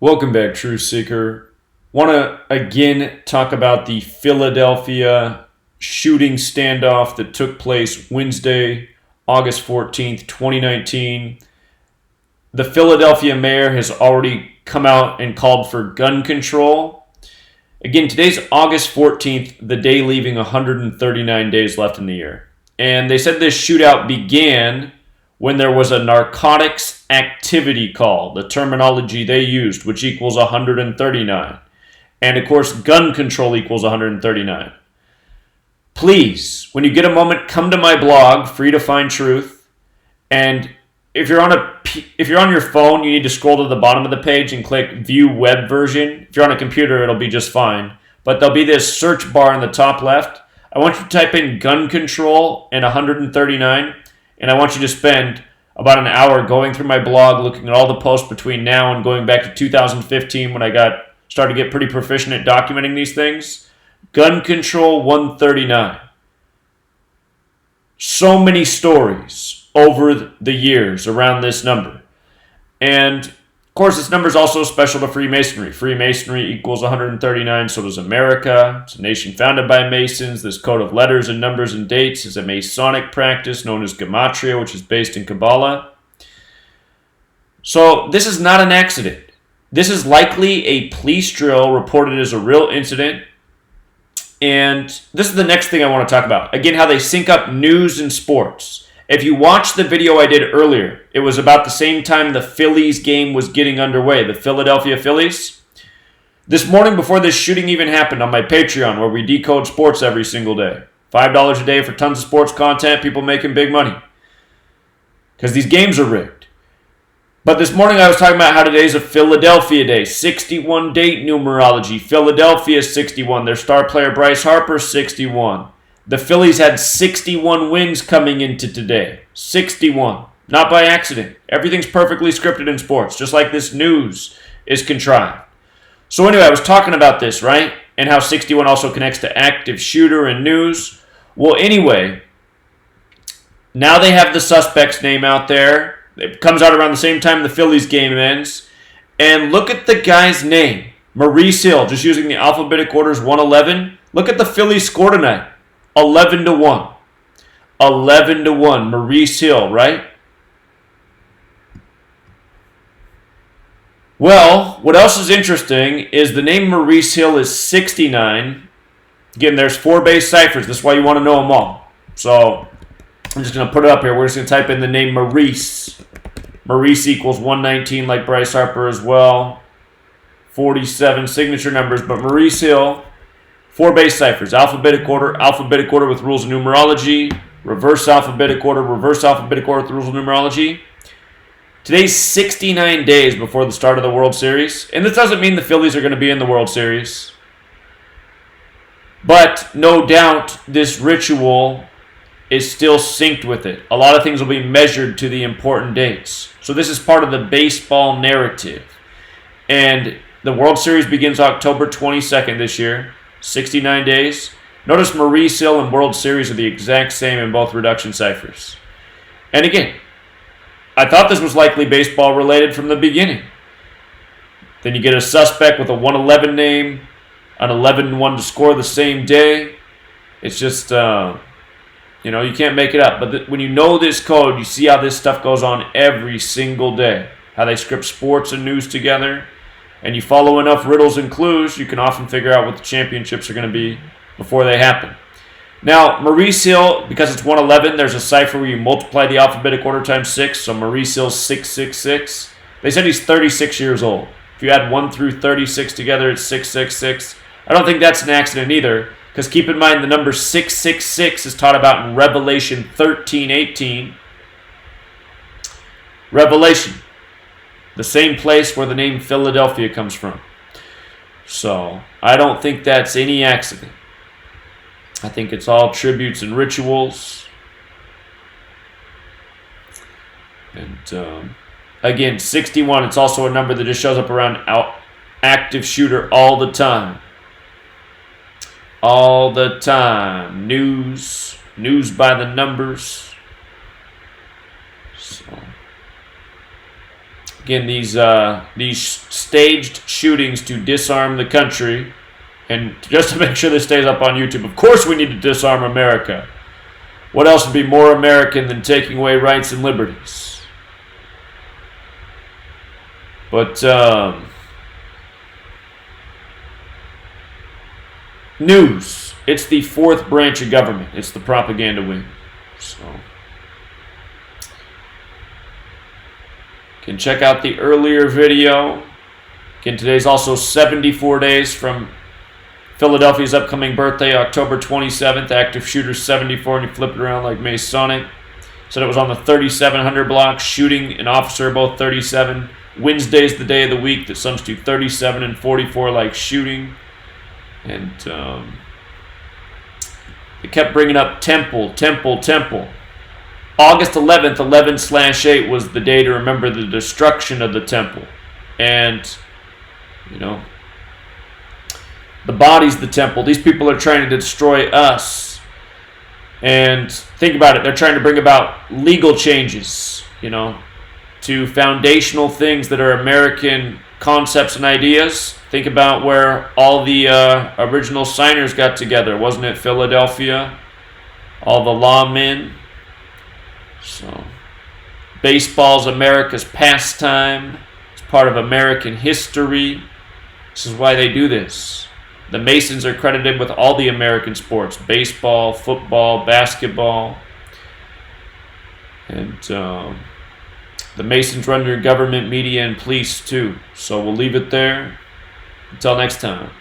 Welcome back, Truth Seeker. Want to again talk about the Philadelphia shooting standoff that took place Wednesday, August 14th, 2019. The Philadelphia mayor has already come out and called for gun control. Again, today's August 14th, the day leaving 139 days left in the year. And they said this shootout began when there was a narcotics activity call, the terminology they used, which equals 139. And of course, gun control equals 139. Please, when you get a moment, come to my blog, Free to Find Truth. And if you're on your phone, you need to scroll to the bottom of the page and click View Web Version. If you're on a computer, it'll be just fine. But there'll be this search bar in the top left. I want you to type in gun control and 139. And I want you to spend about an hour going through my blog, looking at all the posts between now and going back to 2015 when I started to get pretty proficient at documenting these things. Gun control 139. So many stories over the years around this number. And of course, this number is also special to Freemasonry. Freemasonry equals 139, so does America. It's a nation founded by Masons. This code of letters and numbers and dates is a Masonic practice known as Gematria, which is based in Kabbalah. So this is not an accident. This is likely a police drill reported as a real incident. And this is the next thing I want to talk about. Again, how they sync up news and sports. If you watched the video I did earlier, it was about the same time the Phillies game was getting underway, the Philadelphia Phillies. This morning before this shooting even happened on my Patreon, where we decode sports every single day. $5 a day for tons of sports content, people making big money. Because these games are rigged. But this morning I was talking about how today's a Philadelphia day, 61 date numerology. Philadelphia 61, their star player Bryce Harper 61. The Phillies had 61 wins coming into today. 61. Not by accident. Everything's perfectly scripted in sports, just like this news is contrived. So anyway, I was talking about this, right? And how 61 also connects to active shooter and news. Well, anyway, now they have the suspect's name out there. It comes out around the same time the Phillies game ends. And look at the guy's name. Maurice Hill, just using the alphabetic orders 111. Look at the Phillies score tonight. 11-1. 11-1. Maurice Hill, right? Well, what else is interesting is the name Maurice Hill is 69. Again, there's 4 base ciphers. That's why you want to know them all. So I'm just going to put it up here. We're just going to type in the name Maurice. Maurice equals 119 like Bryce Harper as well. 47 signature numbers. But Maurice Hill, 4 base ciphers, alphabetic order with rules of numerology, reverse alphabetic order with rules of numerology. Today's 69 days before the start of the World Series. And this doesn't mean the Phillies are going to be in the World Series. But no doubt this ritual is still synced with it. A lot of things will be measured to the important dates. So this is part of the baseball narrative. And the World Series begins October 22nd this year. 69 days. Notice Maurice Hill and World Series are the exact same in both reduction ciphers. And again, I thought this was likely baseball related from the beginning. Then you get a suspect with a 111 name, an 11-1 to score the same day. It's just, you can't make it up. But when you know this code, you see how this stuff goes on every single day. How they script sports and news together. And you follow enough riddles and clues, you can often figure out what the championships are going to be before they happen. Now, Maurice Hill, because it's 111, there's a cipher where you multiply the alphabetic order times 6, so Maurice Hill's 666. They said he's 36 years old. If you add 1 through 36 together, it's 666. I don't think that's an accident either, because keep in mind the number 666 is taught about in Revelation 13:18. Revelation. The same place where the name Philadelphia comes from. So, I don't think that's any accident. I think it's all tributes and rituals. And, again, 61, it's also a number that just shows up around active shooter all the time. All the time. News by the numbers. So Again, these staged shootings to disarm the country, and just to make sure this stays up on YouTube. Of course, we need to disarm America. What else would be more American than taking away rights and liberties? But news. It's the fourth branch of government. It's the propaganda wing. So, you can check out the earlier video. Again, today's also 74 days from Philadelphia's upcoming birthday, October 27th. Active shooter 74, and you flip it around like Masonic. Said it was on the 3700 block, shooting an officer, both 37. Wednesday's the day of the week that sums to 37 and 44, like shooting. And they kept bringing up Temple. August 11th, 11/8 was the day to remember the destruction of the temple. And, you know, the body's the temple. These people are trying to destroy us. And think about it. They're trying to bring about legal changes, you know, to foundational things that are American concepts and ideas. Think about where all the original signers got together. Wasn't it Philadelphia? All the lawmen. So, baseball's America's pastime. It's part of American history. This is why they do this. The Masons are credited with all the American sports. Baseball, football, basketball. And the Masons run your government, media, and police too. So we'll leave it there. Until next time.